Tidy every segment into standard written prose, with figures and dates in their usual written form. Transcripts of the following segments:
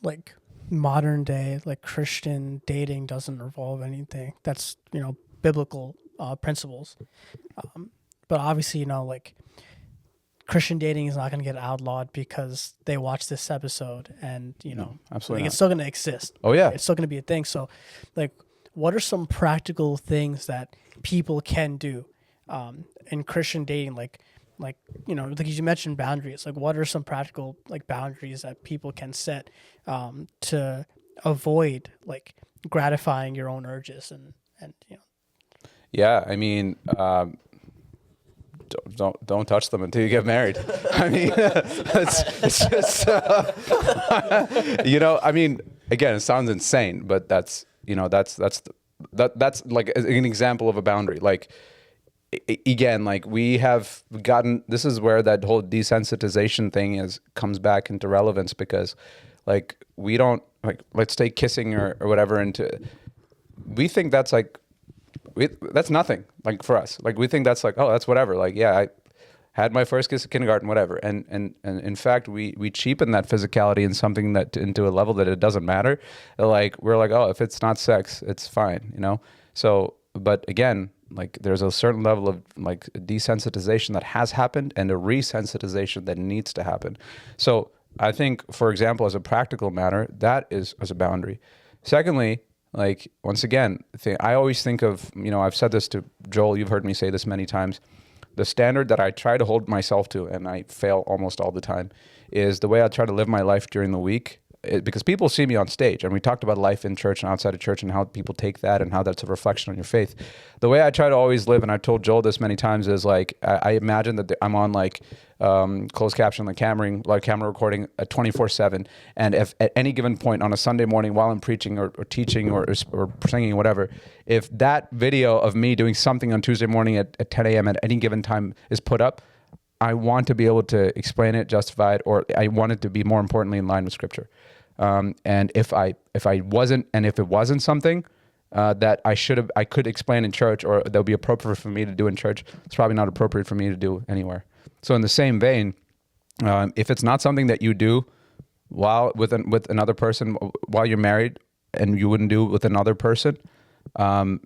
like modern day like Christian dating doesn't involve anything that's biblical principles. But obviously, like Christian dating is not going to get outlawed because they watch this episode, and No, absolutely like not. it's still going to exist. Oh yeah. It's still going to be a thing. So, like, what are some practical things that people can do in Christian dating? Like like you mentioned boundaries. Like, what are some practical like boundaries that people can set to avoid like gratifying your own urges and. Yeah, I mean, don't touch them until you get married. I mean, it's just, I mean, again, it sounds insane, but that's like an example of a boundary. Like, again, like we have gotten, this is where that whole desensitization thing comes back into relevance, because like we don't, like, let's take kissing or whatever we think that's like, that's nothing, like for us. Like we think that's like, oh, that's whatever. Like, yeah, I had my first kiss at kindergarten, whatever. And in fact, we cheapen that physicality in something that into a level that it doesn't matter. Like we're like, oh, if it's not sex, it's fine, So, but again, like there's a certain level of like desensitization that has happened and a resensitization that needs to happen. So I think, for example, as a practical matter, that is as a boundary. Secondly, like, once again, I always think of, I've said this to Joel, you've heard me say this many times, the standard that I try to hold myself to, and I fail almost all the time, is the way I try to live my life during the week. Because people see me on stage, and we talked about life in church and outside of church and how people take that and how that's a reflection on your faith. The way I try to always live, and I've told Joel this many times, is like I imagine that I'm on like closed caption, like camera recording 24/7, and if at any given point on a Sunday morning while I'm preaching or teaching or singing or whatever, if that video of me doing something on Tuesday morning at 10 a.m. at any given time is put up, I want to be able to explain it, justify it, or I want it to be more importantly in line with Scripture. And if it wasn't something that I could explain in church, or that would be appropriate for me to do in church, it's probably not appropriate for me to do anywhere. So in the same vein, if it's not something that you do while with another person while you're married, and you wouldn't do with another person,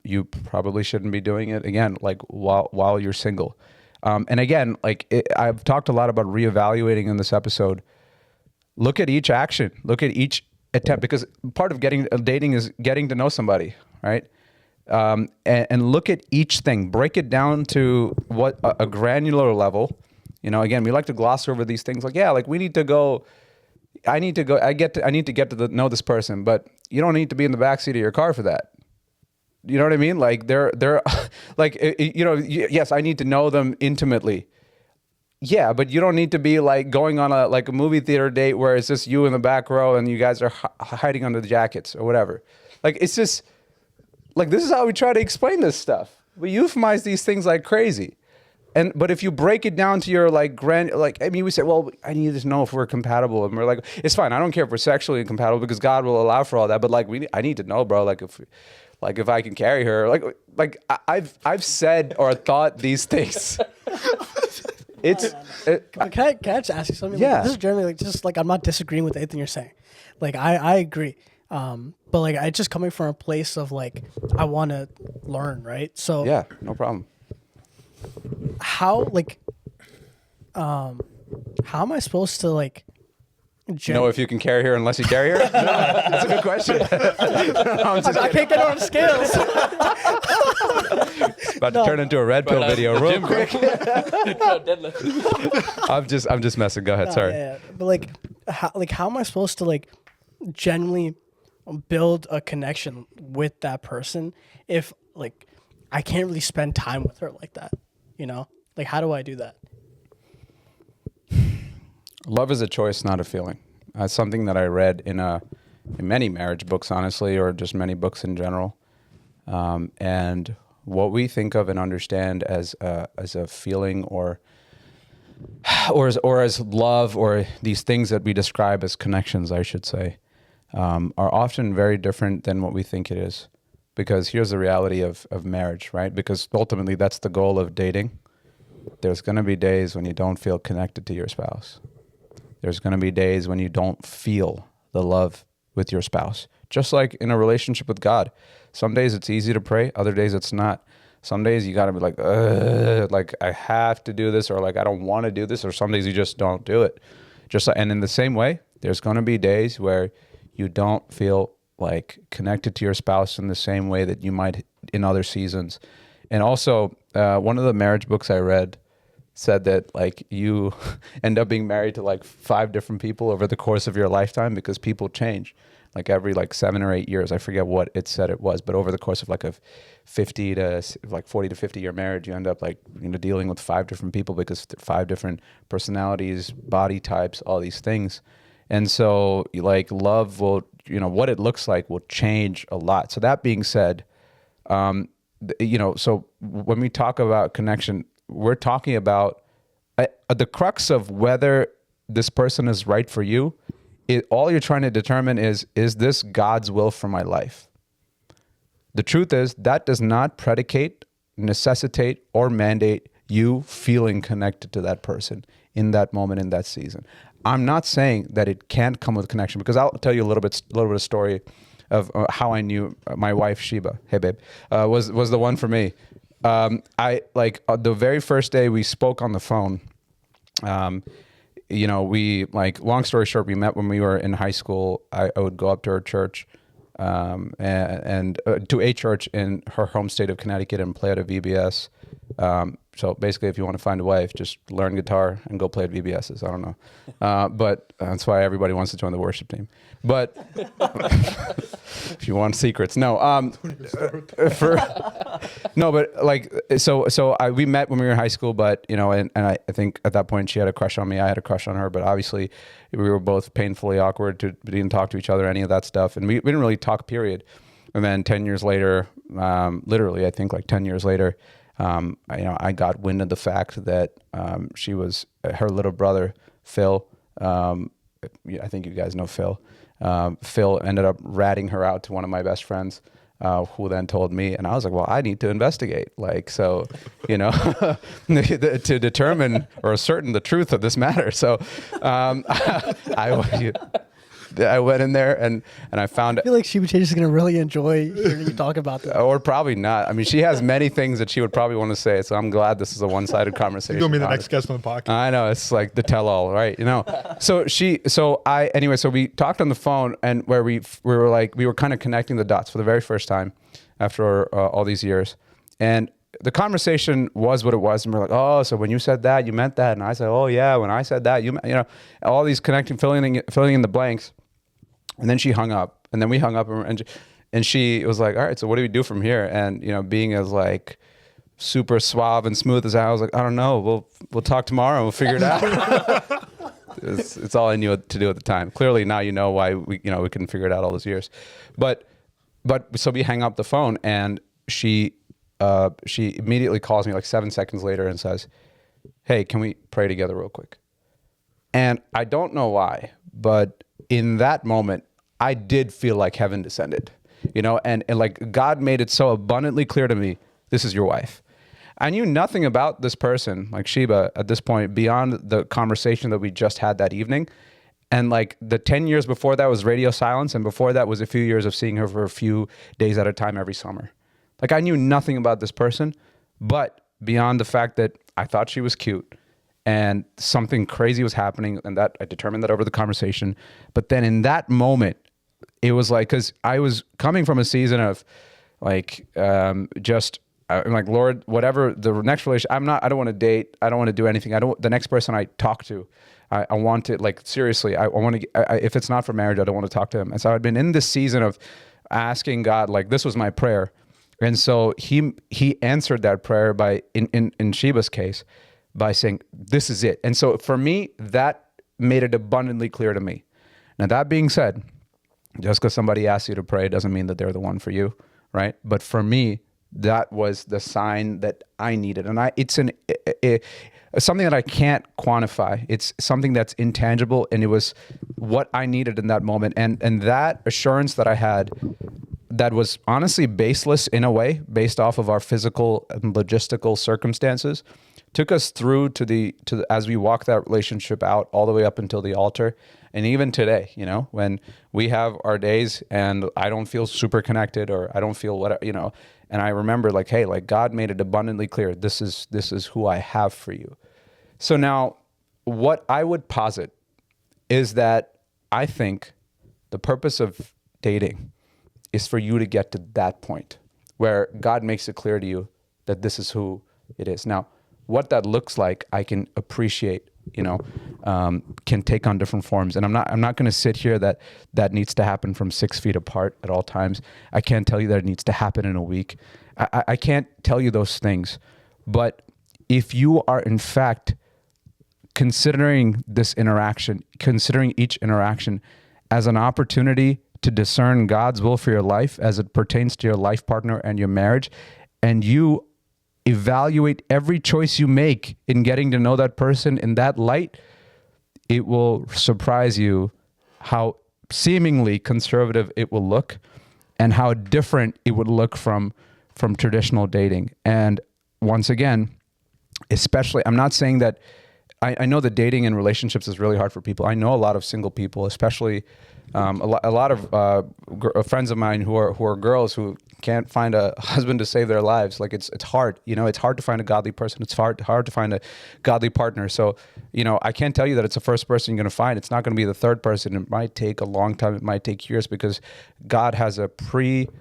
you probably shouldn't be doing it again, like while you're single. And again, like I've talked a lot about reevaluating in this episode. Look at each action, look at each attempt, because part of dating is getting to know somebody, right? And look at each thing, break it down to what a granular level. Again, we like to gloss over these things, like, yeah, like I need to get to know this person, but you don't need to be in the backseat of your car for that. You know what I mean? Like they're like, yes, I need to know them intimately. Yeah, but you don't need to be like going on a movie theater date where it's just you in the back row and you guys are hiding under the jackets or whatever. Like, it's just like, this is how we try to explain this stuff. We euphemize these things like crazy. But if you break it down to your we say, well, I need to know if we're compatible, and we're like, it's fine. I don't care if we're sexually incompatible because God will allow for all that. But I need to know, bro. Like if I can carry her, I've said or thought these things. Can I just ask you something? Yeah. This is generally I'm not disagreeing with anything you're saying. Like I agree. But it's just coming from a place of I want to learn, right? So yeah, no problem. How am I supposed to know if you can carry her unless you carry her? That's a good question. I can't get her on scales. About to turn into a red pill video real quick. I'm just messing. Go ahead. Sorry. Yeah. But how am I supposed to genuinely build a connection with that person if I can't really spend time with her like that? How do I do that? Love is a choice, not a feeling. Something that I read in many marriage books, honestly, or just many books in general. And what we think of and understand as a feeling or as love, or these things that we describe as connections, I should say, are often very different than what we think it is. Because here's the reality of marriage, right? Because ultimately that's the goal of dating. There's going to be days when you don't feel connected to your spouse. There's going to be days when you don't feel the love with your spouse. Just like in a relationship with God. Some days it's easy to pray, other days it's not. Some days you got to be like, I have to do this, or like I don't want to do this, or some days you just don't do it. And in the same way, there's going to be days where you don't feel like connected to your spouse in the same way that you might in other seasons. And also, one of the marriage books I read said that like you end up being married to like 5 different people over the course of your lifetime because people change. Like every like 7 or 8 years, I forget what it said it was, but over the course of like a 40 to 50 year marriage, you end up like, dealing with 5 different people because 5 different personalities, body types, all these things. And so like love will, what it looks like will change a lot. So that being said, so when we talk about connection, we're talking about the crux of whether this person is right for you. All you're trying to determine is this God's will for my life? The truth is that does not predicate, necessitate, or mandate you feeling connected to that person in that moment, in that season. I'm not saying that it can't come with connection, because I'll tell you a little bit of story of how I knew my wife Sheba. Hey babe, was the one for me. The very first day we spoke on the phone. We long story short, we met when we were in high school. I would go up to her church, and to a church in her home state of Connecticut and play at a VBS. So basically, if you want to find a wife, just learn guitar and go play at VBSs. I don't know, but that's why everybody wants to join the worship team. But if you want secrets, no. We met when we were in high school, but and I think at that point she had a crush on me. I had a crush on her, but obviously we were both painfully awkward. We didn't talk to each other, any of that stuff, and we didn't really talk. Period. And then 10 years later, literally, I think like 10 years later. I got wind of the fact that she was her little brother, Phil. I think you guys know Phil. Phil ended up ratting her out to one of my best friends, who then told me, and I was like, well, I need to investigate. To determine or ascertain the truth of this matter. So I went in there and I found. I feel like Sheba is going to really enjoy hearing you talk about that. Or probably not. I mean, she has many things that she would probably want to say. So I'm glad this is a one-sided conversation. You're going to be the next guest on the podcast. I know. It's like the tell-all, right? So we talked on the phone, and where we were kind of connecting the dots for the very first time after all these years. And the conversation was what it was. And we're like, oh, so when you said that, you meant that. And I said, oh yeah, when I said that, all these connecting, filling in the blanks. And then she hung up, and then we hung up, and she was like, all right, so what do we do from here? And, being as like super suave and smooth as I was like, I don't know, we'll talk tomorrow and we'll figure it out. It's all I knew to do at the time. Clearly now you know why we couldn't figure it out all those years. But so we hang up the phone, and she immediately calls me like 7 seconds later and says, hey, can we pray together real quick? And I don't know why, but in that moment, I did feel like heaven descended, and like God made it so abundantly clear to me, this is your wife. I knew nothing about this person, like Sheba, at this point, beyond the conversation that we just had that evening. And like the 10 years before that was radio silence, and before that was a few years of seeing her for a few days at a time every summer. Like I knew nothing about this person, but beyond the fact that I thought she was cute, and something crazy was happening, and that I determined that over the conversation. But then in that moment, it was like, because I was coming from a season of like, I'm like, Lord, whatever the next relation, I don't want to date. I don't want to do anything. The next person I talk to, I want to, like, seriously, I want to, if it's not for marriage, I don't want to talk to him. And so I'd been in this season of asking God, like, this was my prayer. And so he answered that prayer by, in Sheba's case, by saying, this is it. And so for me, that made it abundantly clear to me. Now, that being said, just because somebody asks you to pray doesn't mean that they're the one for you, right? But for me, that was the sign that I needed. And it's something that I can't quantify. It's something that's intangible, and it was what I needed in that moment. And that assurance that I had, that was honestly baseless in a way, based off of our physical and logistical circumstances, took us through to as we walk that relationship out all the way up until the altar. And even today, you know, when we have our days and I don't feel super connected or I don't feel whatever, you know, and I remember like, hey, like God made it abundantly clear, this is who I have for you. So now what I would posit is that I think the purpose of dating is for you to get to that point where God makes it clear to you that this is who it is. Now, what that looks like, I can appreciate, you know, can take on different forms. And I'm not going to sit here that needs to happen from 6 feet apart at all times. I can't tell you that it needs to happen in a week. I can't tell you those things. But if you are in fact considering this interaction, considering each interaction as an opportunity to discern God's will for your life as it pertains to your life partner and your marriage, and you evaluate every choice you make in getting to know that person in that light, it will surprise you how seemingly conservative it will look and how different it would look from traditional dating. And once again, especially, I'm not saying that, I know that dating and relationships is really hard for people. I know a lot of single people, especially a lot of friends of mine who are girls who can't find a husband to save their lives. Like it's hard, you know, it's hard to find a godly person. It's hard to find a godly partner. So, you know, I can't tell you that it's the first person you're going to find. It's not going to be the third person. It might take a long time. It might take years because God has a prescribed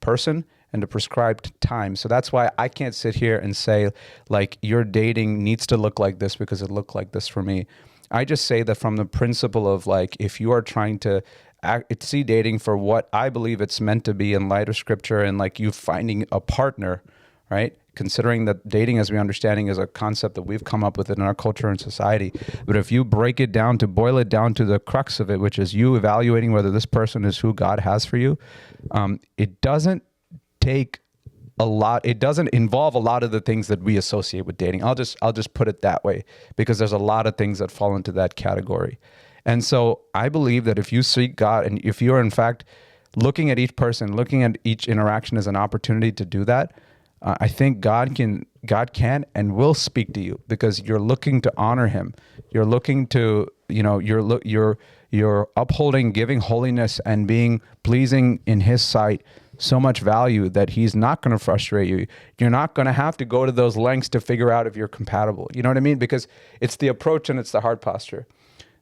person and a prescribed time. So that's why I can't sit here and say like your dating needs to look like this because it looked like this for me. I just say that from the principle of like, if you are trying to see dating for what I believe it's meant to be in light of scripture and like you finding a partner, right? Considering that dating as we understanding is a concept that we've come up with in our culture and society. But if you boil it down to the crux of it, which is you evaluating whether this person is who God has for you, it doesn't take a lot. It doesn't involve a lot of the things that we associate with dating. I'll just put it that way because there's a lot of things that fall into that category. And so I believe that if you seek God and if you're in fact looking at each person, looking at each interaction as an opportunity to do that, I think God can and will speak to you because you're looking to honor him. You're looking to, you know, you're upholding, giving holiness and being pleasing in his sight so much value that he's not going to frustrate you. You're not going to have to go to those lengths to figure out if you're compatible. You know what I mean? Because it's the approach and it's the heart posture.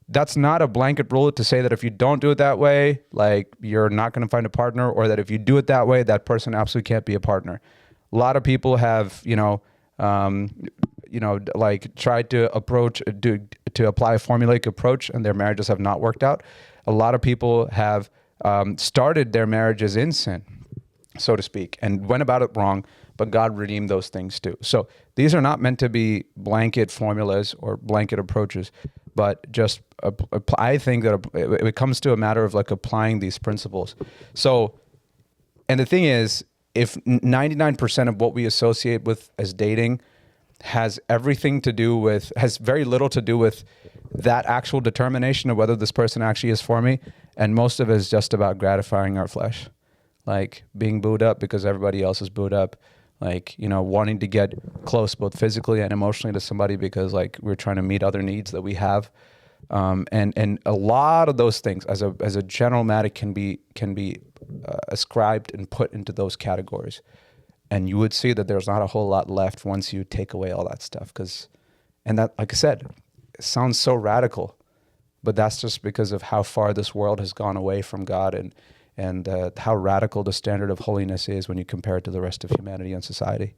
That's not a blanket rule to say that if you don't do it that way, like you're not going to find a partner, or that if you do it that way, that person absolutely can't be a partner. A lot of people have, like tried to apply a formulaic approach and their marriages have not worked out. A lot of people have started their marriages in sin, so to speak, and went about it wrong, but God redeemed those things too. So these are not meant to be blanket formulas or blanket approaches, but just I think that it comes to a matter of like applying these principles. So, and the thing is, if 99% of what we associate with as dating has very little to do with that actual determination of whether this person actually is for me, and most of it is just about gratifying our flesh, like being booed up because everybody else is booed up, like, you know, wanting to get close both physically and emotionally to somebody because like we're trying to meet other needs that we have, and a lot of those things as a general matter can be ascribed and put into those categories. And you would see that there's not a whole lot left once you take away all that stuff. And that, like I said, it sounds so radical, but that's just because of how far this world has gone away from God and how radical the standard of holiness is when you compare it to the rest of humanity and society.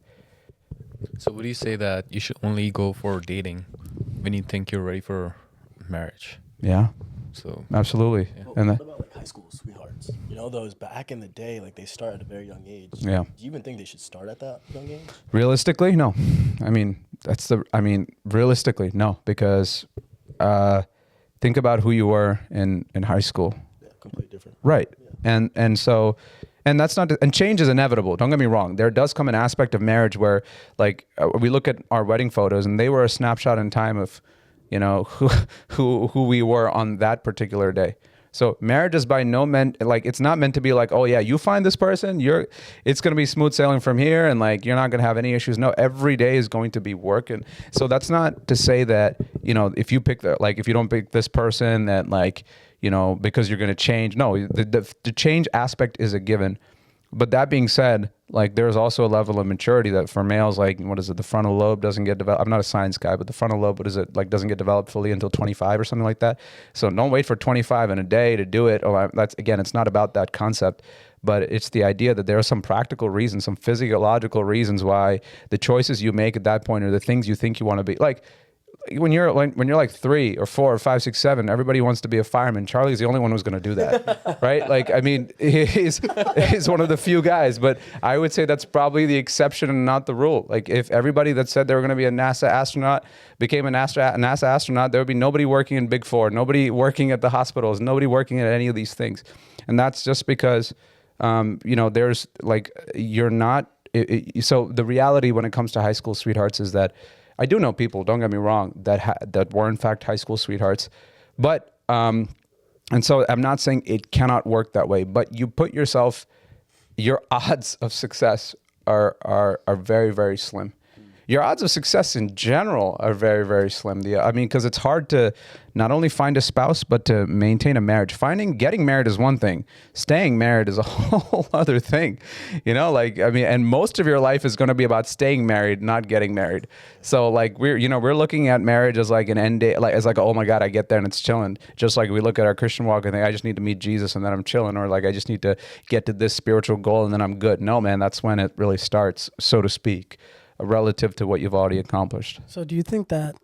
So would you say that you should only go for dating when you think you're ready for marriage? Yeah. So absolutely. Well, And what about like high school sweethearts? You know, those back in the day, like they start at a very young age. Yeah. Do you even think they should start at that young age? Realistically, no. Realistically, no, because think about who you were in high school. Yeah, completely different. Right. Yeah. And that's not, and change is inevitable. Don't get me wrong. There does come an aspect of marriage where like we look at our wedding photos and they were a snapshot in time of, you know, who we were on that particular day. So marriage is by no meant like, it's not meant to be like, oh yeah, you find this person, it's going to be smooth sailing from here, and like you're not going to have any issues. No, every day is going to be work. And so that's not to say that, you know, if you pick if you don't pick this person, that like, you know, because you're going to change. No, the change aspect is a given. But that being said, like there's also a level of maturity that for males, like what is it, the frontal lobe doesn't get developed. I'm not a science guy, but the frontal lobe, what is it, like doesn't get developed fully until 25 or something like that. So don't wait for 25 in a day to do it. That's, again, it's not about that concept, but it's the idea that there are some practical reasons, some physiological reasons why the choices you make at that point are the things you think you want to be. Like when you're like 3 or 4 or 5, 6, 7, everybody wants to be a fireman. Charlie's the only one who's going to do that, right? Like, I mean, he's one of the few guys, but I would say that's probably the exception and not the rule. Like, if everybody that said they were going to be a NASA astronaut became a NASA astronaut, there would be nobody working in Big Four, nobody working at the hospitals, nobody working at any of these things. And that's just because, you know, there's like, you're not. So the reality when it comes to high school sweethearts is that I do know people, don't get me wrong, that were in fact high school sweethearts, but and so I'm not saying it cannot work that way, but you put yourself, your odds of success are very, very slim. Your odds of success in general are very, very slim. I mean, because it's hard to not only find a spouse, but to maintain a marriage. Getting married is one thing. Staying married is a whole other thing. You know, like, I mean, and most of your life is going to be about staying married, not getting married. So like we're looking at marriage as like an end day, like as like, oh my God, I get there and it's chilling. Just like we look at our Christian walk and think, I just need to meet Jesus and then I'm chilling, or like I just need to get to this spiritual goal and then I'm good. No, man, that's when it really starts, so to speak, relative to what you've already accomplished. So do you think that